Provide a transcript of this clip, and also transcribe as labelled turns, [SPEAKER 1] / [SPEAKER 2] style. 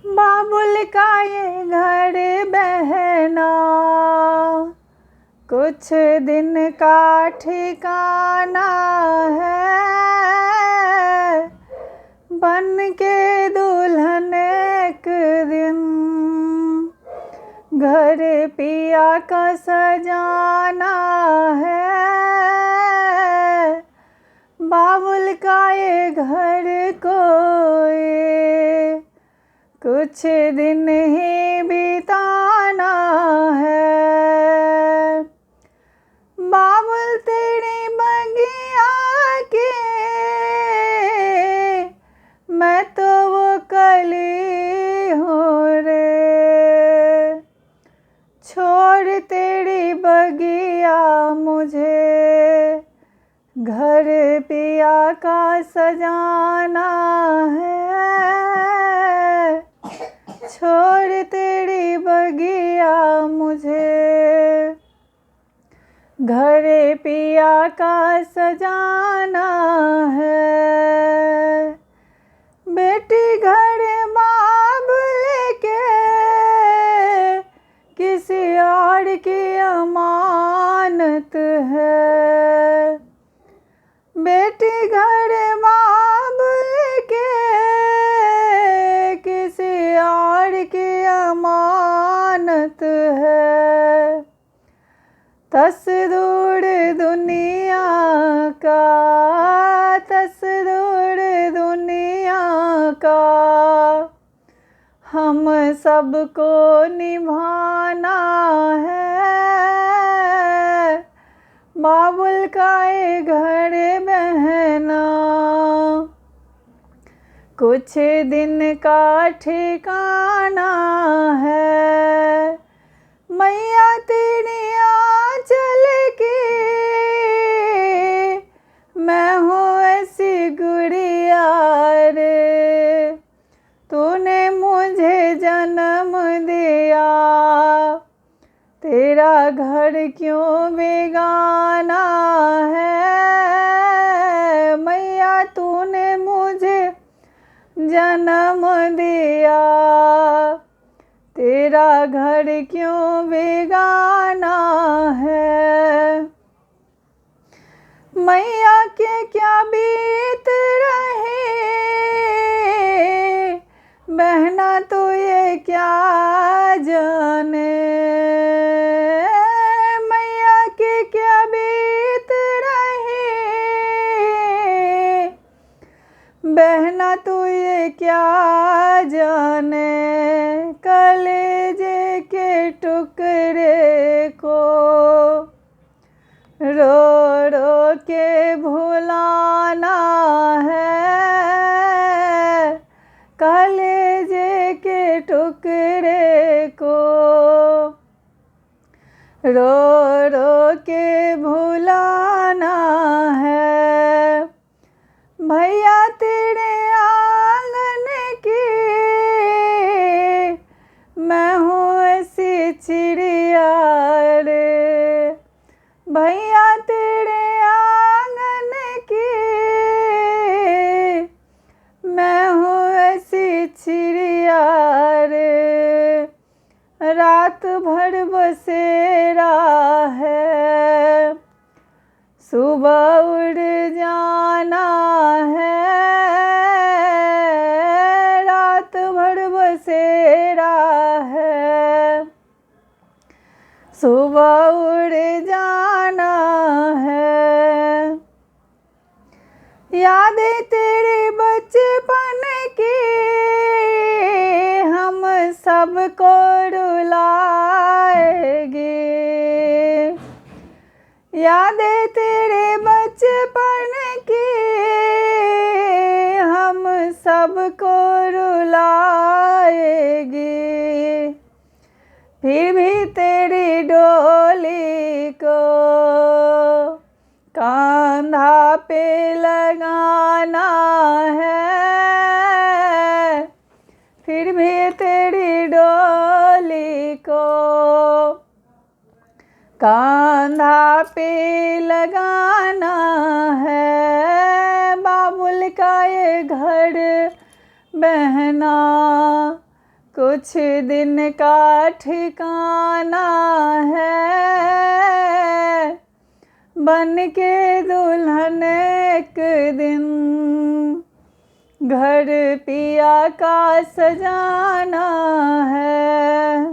[SPEAKER 1] बाबुल का ये घर बहना कुछ दिन का ठिकाना है, बन के दुल्हन एक दिन घर पिया का सजाना है। बाबुल का ये घर कोई कुछ दिन ही बिताना है। बाबुल तेरी बगिया के मैं तो वो कली हूँ रे, छोड़ तेरी बगिया मुझे घर पिया का सजाना है। छोड़ तेरी बगिया मुझे घर पिया का सजाना है। बेटी घर बाबुल के किसी और की अमानत है। बेटी घर बाबुल के किसी और की अमानत है। तस्दूर दुनिया का, तस्दूर दुनिया का हम सबको निभाना है। बाबुल का ये घर बहना कुछ दिन का ठिकाना है। मैया तेरी आंचल की मैं हूँ ऐसी गुड़िया रे, तूने मुझे जन्म दिया, तेरा घर क्यों बेगाना है। मैया तूने मुझे जन्म दिया, तेरा घर क्यों बेगाना है। मैया के क्या बीत रहे बहना तो ये क्या जाने। मैया के क्या बीत रहे बहना तो ये क्या जाने। कलेजे के टुकड़े को रो रो के भुलाना है। कलेजे के टुकड़े को रो रो के भुलाना है। भैया तेरे आंगन की मैं हूँ ऐसी चिड़िया रे, भैया तेरे आंगन की मैं हूँ ऐसी चिड़िया रे। रात भर बसेरा है, सुबह उड़ जाना है। रात भर बसेरा है, सुबह उड़ जाना है। यादें तेरे बचपन की हम सबको रुलाएगी। यादें तेरे बचपन की हम सबको रुलाएगी। फिर भी तेरी डोली को कांधा पे लगाना है। फिर भी तेरी डोली को कांधा पे लगाना है। बाबुल का ये घर बहना कुछ दिन का ठिकाना है, बन के दुल्हन एक दिन घर पिया का सजाना है।